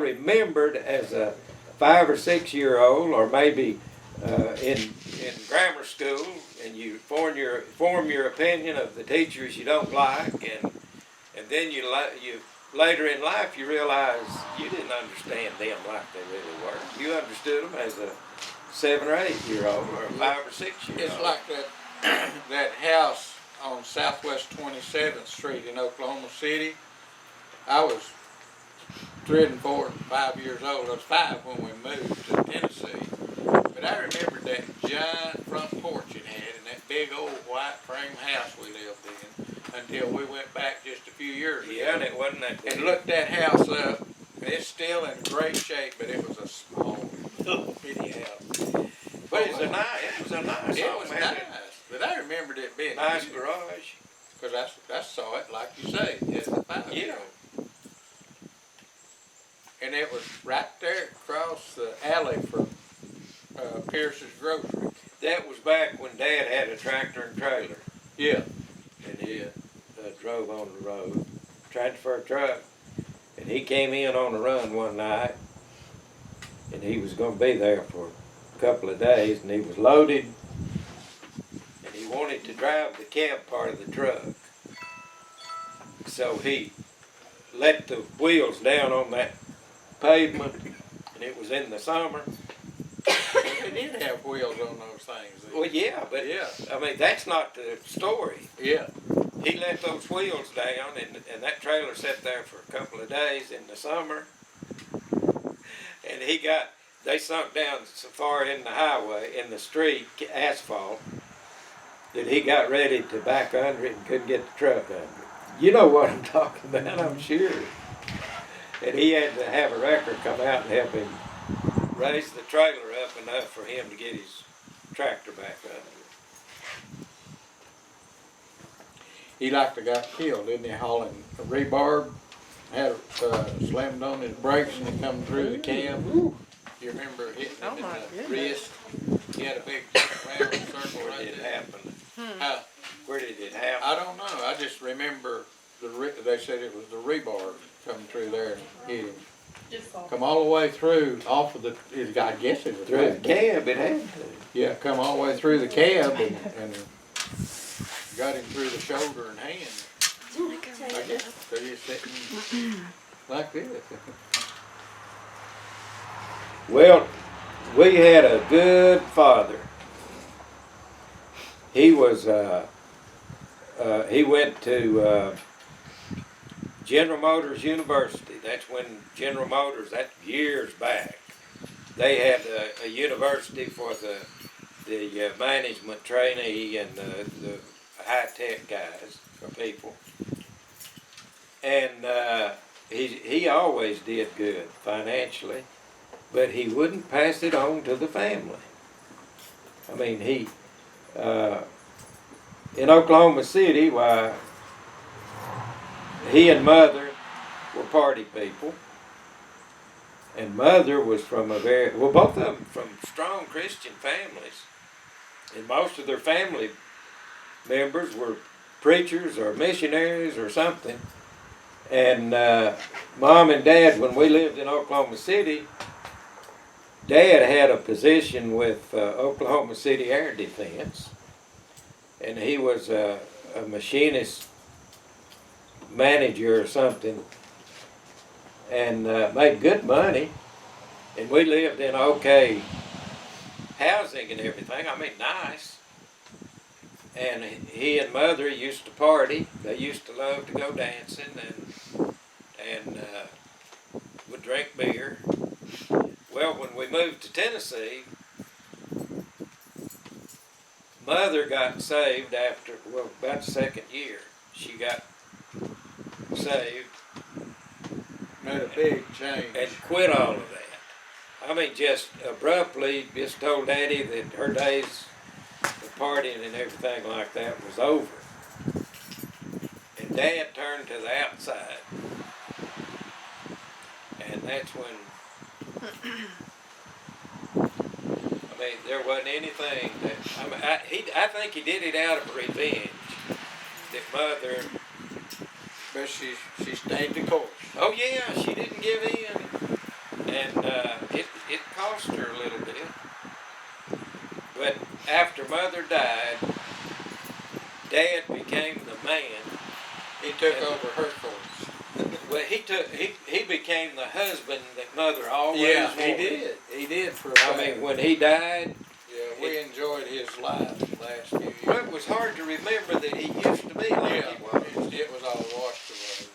remembered as a 5 or 6 year old, or maybe in grammar school, and you form your opinion of the teachers you don't like, and then you later in life you realize you didn't understand them like they really were. You understood them as a 7 or 8 year old, or a 5 or 6 year old. It's like that house on Southwest 27th Street in Oklahoma City. I was 3 and 4 and 5 years old. I was 5 when we moved to Tennessee. But I remember that giant front porch it had and that big old white frame house we lived in until we went back just a few years ago. Yeah, and it wasn't that big. And looked that house up. It's still in great shape, but it was a small, little bitty house. But it was a nice. It was nice. But I remembered it being nice garage. Because I saw it, like you say, as a 5-year-old. And it was right there across the alley from Pierce's Grocery. That was back when Dad had a tractor and trailer. Yeah. And he drove on the road, transfer truck. And he came in on a run one night, and he was going to be there for a couple of days, and he was loaded, and he wanted to drive the cab part of the truck. So he let the wheels down on that pavement, and it was in the summer. They did have wheels on those things. Well, yeah, but I mean, that's not the story. Yeah. He let those wheels down, and that trailer sat there for a couple of days in the summer. And they sunk down so far in the highway, in the street, asphalt, that he got ready to back under it and couldn't get the truck under it. You know what I'm talking about, I'm sure. And he had to have a wrecker come out and help him raise the trailer up enough for him to get his tractor back under it. He like to got killed, didn't he? Hauling a rebarb, had slammed on his brakes and he come through the cab. You remember hitting him in the wrist? He had a big round circle right there. Where did it happen? Where did it happen? I don't know. I just remember they said it was the rebarb coming through there and hit him. Come all the way through, off of I guess it was through the cab, it had to. Yeah, come all the way through the cab and got him through the shoulder and hand. I guess so you're sitting like this. Well, we had a good father. He was, he went to General Motors University. That's when General Motors, that's years back. They had a university for the management trainee and the high-tech guys or people. And he always did good financially, but he wouldn't pass it on to the family. I mean, in Oklahoma City, why, he and Mother were party people. And Mother was from both of them from strong Christian families. And most of their family members were preachers or missionaries or something. And Mom and Dad, when we lived in Oklahoma City, Dad had a position with Oklahoma City Air Defense. And he was a machinist manager or something, and made good money. And we lived in okay housing and everything. I mean, nice. And he and Mother used to party. They used to love to go dancing and would drink beer. Well, when we moved to Tennessee, Mother got saved after, about the second year. She got saved. Made a big change. And quit all of that. I mean, just abruptly just told Daddy that her days of partying and everything like that was over. And Dad turned to the outside. And that's when, I mean, there wasn't anything that, I think he did it out of revenge. That Mother, but she stayed the course. oh yeah, she didn't give in. Mother died, Dad became the man. He took over her course. Well, he became the husband that Mother always Yeah, wanted. he did. He did for a I while. mean, when he died, Yeah, we enjoyed his life the last few years. well, it was hard to remember that he used to be like he was. It was all washed away.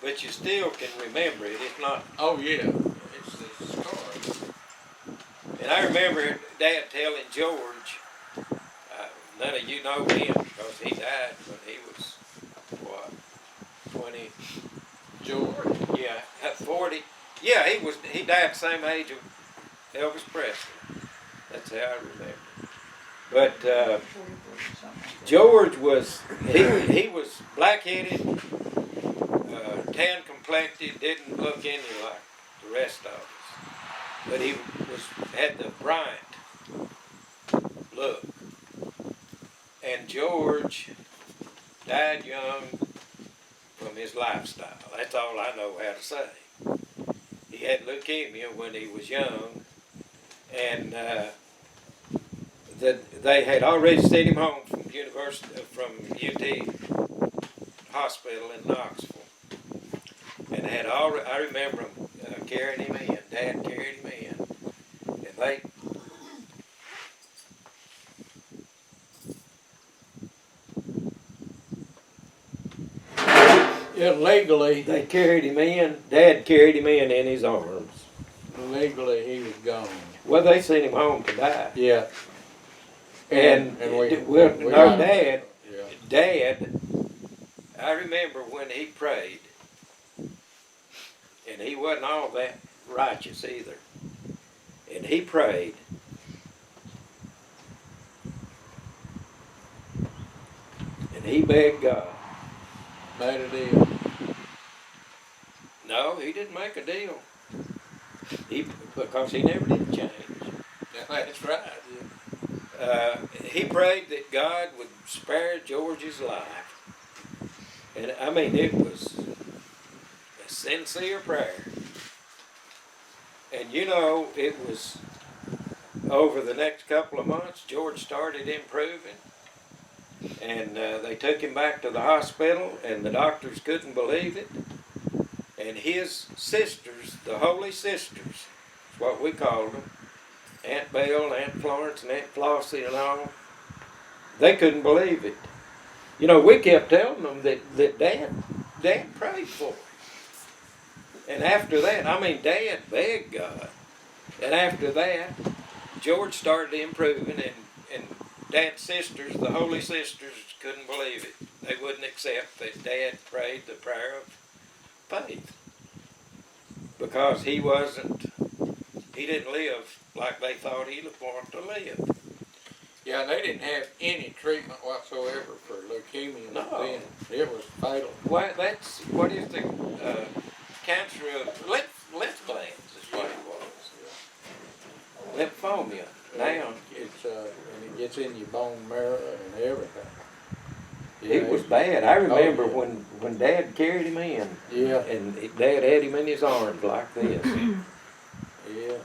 But you still can remember it. It's not. Oh yeah, it's the scar. And I remember Dad telling George, none of you know him because he died when he was, what, 20? George. Yeah, at 40. Yeah, he died the same age of Elvis Presley. That's how I remember. But George was, he was black-headed, tan complected, didn't look any like the rest of us. But he had the Bryant look. And George died young from his lifestyle. That's all I know how to say. He had leukemia when he was young, and they had already sent him home from UT Hospital in Knoxville, and I remember them carrying him in. Dad carried him in, and they. Yeah, legally. They carried him in. Dad carried him in his arms. Legally, he was gone. Well, they sent him home to die. Yeah. And we no, got- Dad, Yeah. Dad, I remember when he prayed, and he wasn't all that righteous either. And he prayed, and he begged God. Made a deal. No, he didn't make a deal. Because he never did change. That's right. He prayed that God would spare George's life. And I mean, it was a sincere prayer. And you know, it was over the next couple of months, George started improving. And they took him back to the hospital, and the doctors couldn't believe it. And his sisters, the Holy Sisters, is what we called them, Aunt Belle, Aunt Florence, and Aunt Flossie and all, they couldn't believe it. You know, we kept telling them that Dad prayed for him. And after that, I mean, Dad begged God. And after that, George started improving, and Dad's sisters, the Holy Sisters, couldn't believe it. They wouldn't accept that Dad prayed the prayer of faith. Because he didn't live like they thought he wanted to live. Yeah, they didn't have any treatment whatsoever for leukemia No. then. It was fatal. Well, what is the cancer of lymph glands is what it was. Lymphomia. Now, It's and it gets in your bone marrow and everything. it was bad. I remember yeah. when Dad carried him in, Yeah. and Dad had him in his arms like this. Yeah.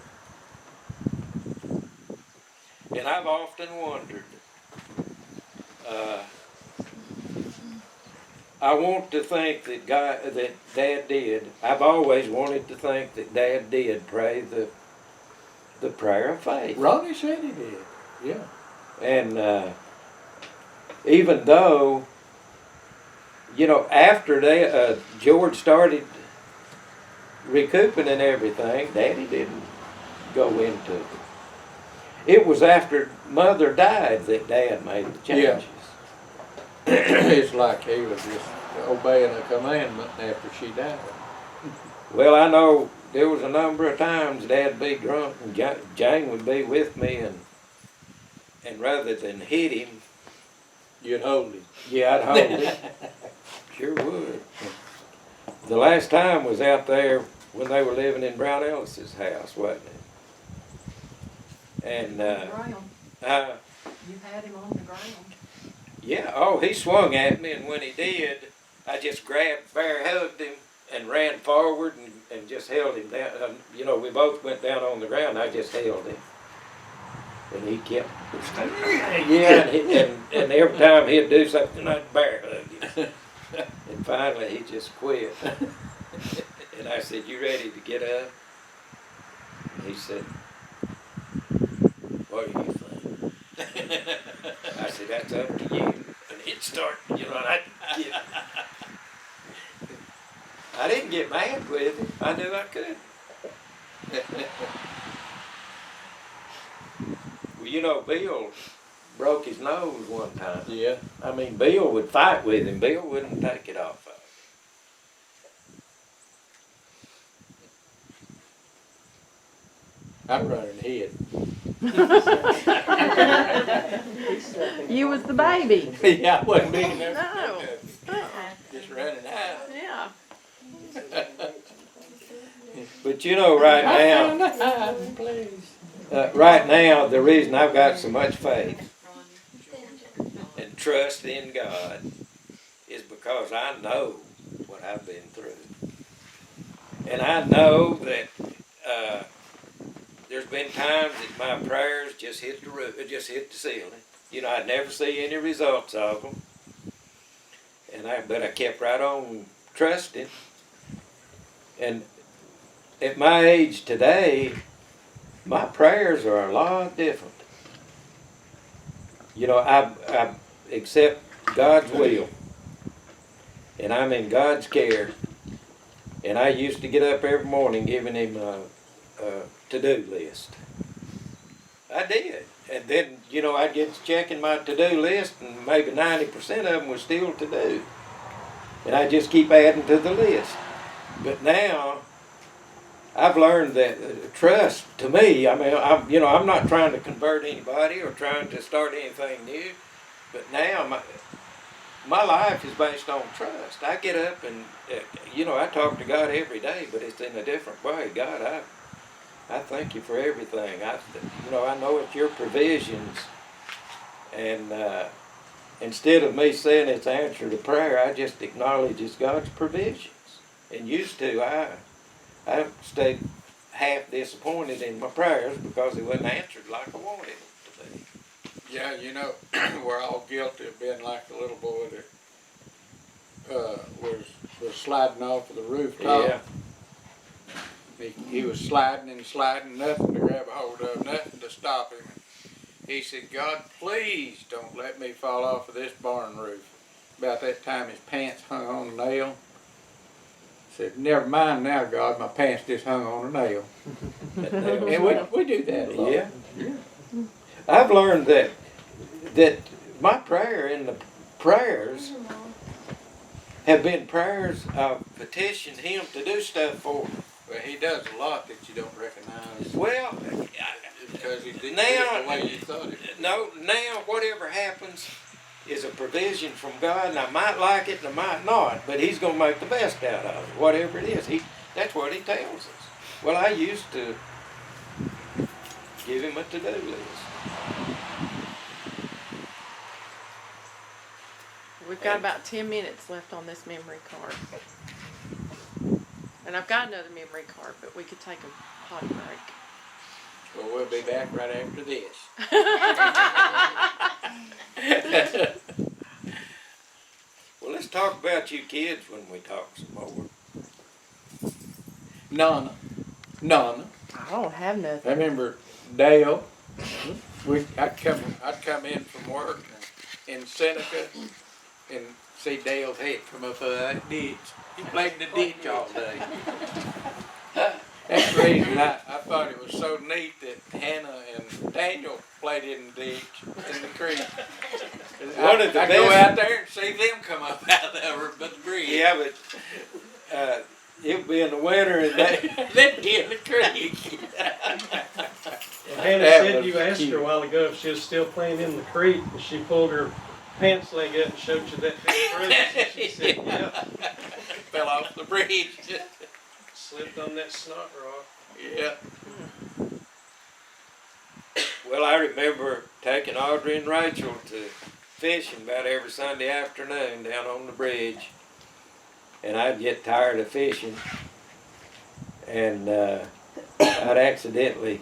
And I've often wondered, I want to think that Dad did. I've always wanted to think that Dad did pray the prayer of faith. Ronnie said he did. Yeah. And even though, you know, after George started recouping and everything, Daddy didn't go into it. It was after Mother died that Dad made the changes. It's like he was just obeying a commandment after she died. Well, I know there was a number of times Dad'd be drunk and Jane would be with me, and rather than hit him, You'd hold him. yeah, I'd hold him. Sure would. The last time was out there when they were living in Brown Ellis's house, wasn't it? And ground. You had him on the ground. yeah, oh, he swung at me, and when he did, I just bear hugged him and ran forward and just held him down. You know, we both went down on the ground. I just held him. And he kept, yeah, and every time he'd do something, I'd bear hug him. And finally, he just quit. And I said, "You ready to get up?" And he said, "What do you think?" I said, "That's up to you." And he'd start, and I didn't get mad with him. I knew I could. Well, Bill broke his nose one time. Yeah. I mean, Bill would fight with him. Bill wouldn't take it off of him. I'm running ahead. You was the baby. Yeah, I wasn't big enough. No. Just running out. Yeah. But right now, the reason I've got so much faith and trust in God is because I know what I've been through. And I know that there's been times that my prayers just hit the roof, just hit the ceiling. I'd never see any results of them. But I kept right on trusting. And at my age today, my prayers are a lot different. I accept God's will, and I'm in God's care. And I used to get up every morning giving him a to-do list. I did. And then, I'd get to checking my to-do list, and maybe 90% of them was still to do. And I just keep adding to the list. But now, I've learned that trust, to me, I'm not trying to convert anybody or trying to start anything new, but now my life is based on trust. I get up and, I talk to God every day, but it's in a different way. God, I thank you for everything. I know it's your provisions, and instead of me saying it's answer to prayer, I just acknowledge it's God's provisions. And used to, I stayed half disappointed in my prayers because it wasn't answered like I wanted it to be. Yeah, we're all guilty of being like the little boy that was sliding off of the rooftop. Yeah. He was sliding and sliding, nothing to grab a hold of, nothing to stop him. He said, "God, please don't let me fall off of this barn roof." About that time, his pants hung on a nail. Said, "Never mind now, God, my pants just hung on a nail." And we do that a lot. Yeah. I've learned that my prayer and the prayers have been prayers of petitioning him to do stuff for me. Well, he does a lot that you don't recognize. Well, because he didn't now, do it the way you thought it. No, now whatever happens is a provision from God, and I might like it and I might not, but he's going to make the best out of it, whatever it is. That's what he tells us. Well, I used to give him a to-do list. We've got about 10 minutes left on this memory card. And I've got another memory card, but we could take a potty break. Well, we'll be back right after this. Well, let's talk about you kids when we talk some more. Nana. I don't have nothing. I remember Dale. I'd come in from work in Seneca and see Dale's head come up that ditch. He played in the ditch all day. That's the reason I thought it was so neat that Hannah and Daniel played in the ditch, in the creek. I go out there and see them come up out of the bridge. Yeah, but it'll be in the winter and they'd be in the creek. Well, Hannah said you asked her a while ago if she was still playing in the creek, and she pulled her pants leg up and showed you that big bruise. She said, "Yeah." Fell off the bridge. Slipped on that snot rock. Yeah. Well, I remember taking Audrey and Rachel to fishing about every Sunday afternoon down on the bridge, and I'd get tired of fishing, and I'd accidentally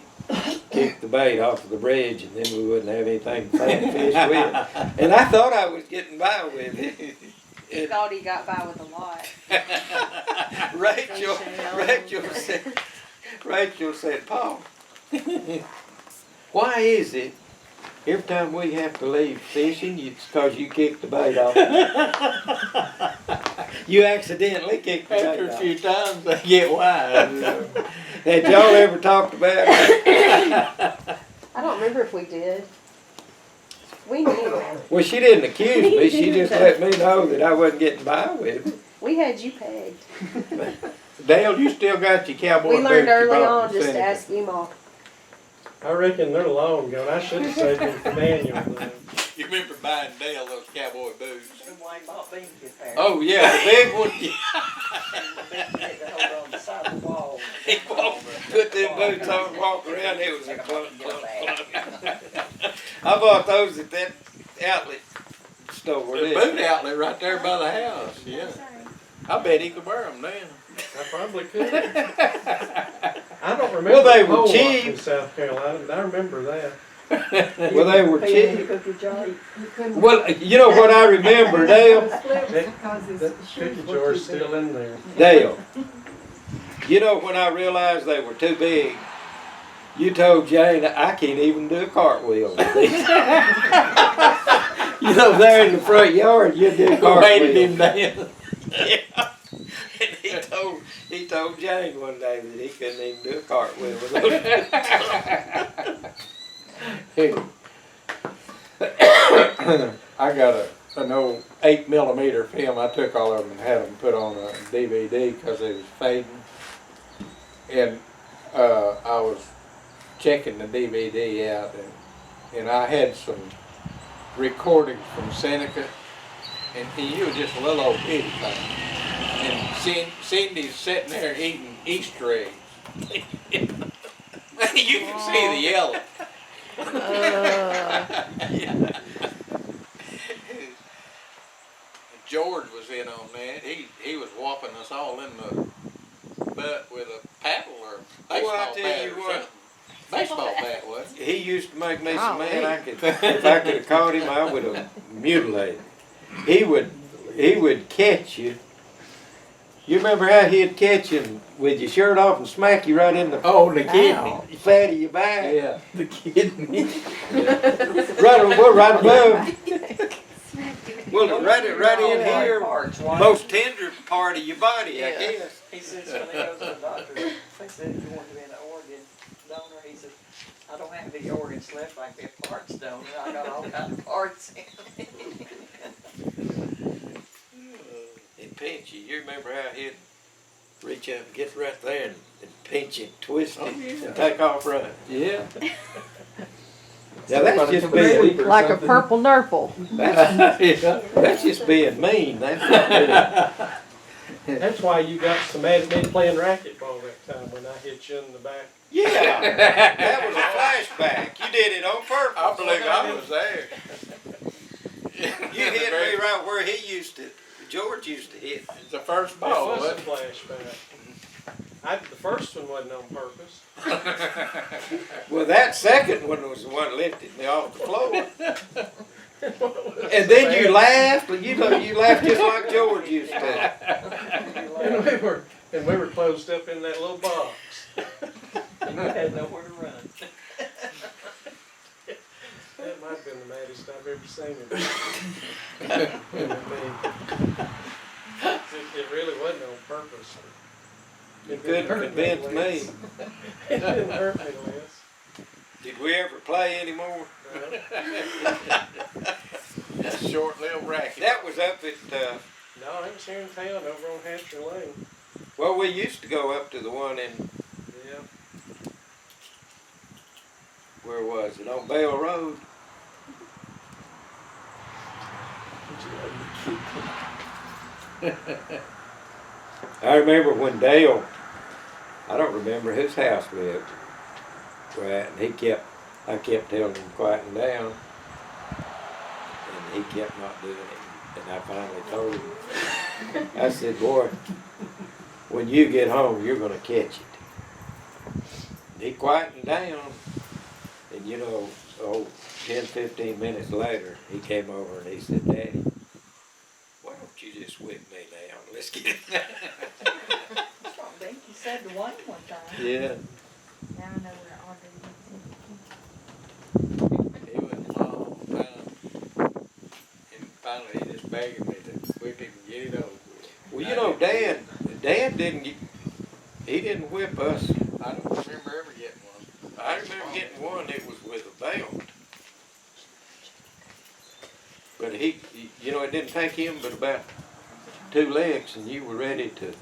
kick the bait off of the bridge, and then we wouldn't have anything to fish with. And I thought I was getting by with it. He thought he got by with a lot. Rachel said, Paul, why is it every time we have to leave fishing, it's because you kicked the bait off? You accidentally kicked the bait After a off. few times, they get wise. Had y'all ever talked about it? I don't remember if we did. We knew. Well, she didn't accuse me. She just let me know that I wasn't getting by with it. We had you pegged. Dale, you still got your cowboy We boots learned you early bought on from just to Seneca. ask Ema. I reckon they're long gone. I should have saved them for manual. You remember buying Dale those cowboy boots? And Wayne bought me a pair. Oh yeah, the big one. And the big net to hold on the side of the wall. He put them boots on and walked around. It was a clunk, clunk, clunk. I bought those at that outlet store. The didn't boot I? outlet right there by the house. Yeah, I bet he could wear them then. I probably could. I don't remember Well, they a were whole lot cheap. in South Carolina, but I remember that. Well, they were Pay cheap. to cook your joint. Well, you know what I remember, Dale? That cookie jar's still in there. Dale, you know when I realized they were too big, you told Jane, I can't even do a cartwheel with these. You know, there in the front yard, you do a Weighted him cartwheel. down. Yeah. And he told Jane one day that he couldn't even do a cartwheel with those. I got an old 8mm film. I took all of them and had them put on a DVD because they was fading. And I was checking the DVD out, and I had some recordings from Seneca, and you were just a little old bitty thing. And Cindy's sitting there eating Easter eggs. You can see the yellow. George was in on that. He was whopping us all in the butt with a paddle or baseball Well, I tell bat you or what. something. Baseball bat was. He used to make me so Golly. mad if I could have caught him, I would have mutilated him. He would catch you. You remember how he'd catch you with your shirt off and smack you right in the Oh, the kidney. fat of your back? Yeah, the kidney. Right above. Well, right in here, most tender part of your body, I Yeah. guess. He says when he goes to the doctor, they said if you want to be an organ donor, he said, I don't have any organs left, I can be a parts donor. I got all kinds of parts in me. And pinch you. You remember how he'd reach up and get right there and pinch you, twist it, and take off running. Yeah. Now that's just being, Like a purple nurple. that's just being mean. That's not being. That's why you got so mad at me playing racquetball that time when I hit you in the back. Yeah, that was a flashback. You did it on purpose. I believe I was there. You hit me right where George used to hit. It's the first It ball, was a wasn't it? flashback. The first one wasn't on purpose. Well, that second one was the one that lifted me off the floor. And then you laughed. You laughed just like George used to. And we were closed up in that little box. And you had nowhere to run. That might have been the maddest I've ever seen him. It really wasn't on purpose. You couldn't convince me. It didn't hurt me less. Did we ever play anymore? No. Short-lived racket. That was up at, No, it was here in town over on Hampshire Lane. well, we used to go up to the one in, Yeah. where was it, on Bell Road? I remember when Dale, I don't remember whose house we lived, right, and I kept telling him quieting down, and he kept not doing it, and I finally told him, I said, boy, when you get home, you're gonna catch it. And he quietened down, And you know, 10, 15 minutes later, he came over and he said, Daddy, why don't you just whip me now? Let's get it. That's what Binky said to Wayne one time. Yeah. Now I know where Audrey He went a long time. And finally, he just begged me to whip him and get it over with. Well, you know, Dan he didn't whip us. I don't remember ever getting one. I remember getting one that was with a belt. But you know, it didn't take him but about 2 legs and you were ready to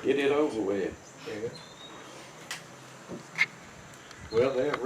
get it over with. Yeah. Well, they're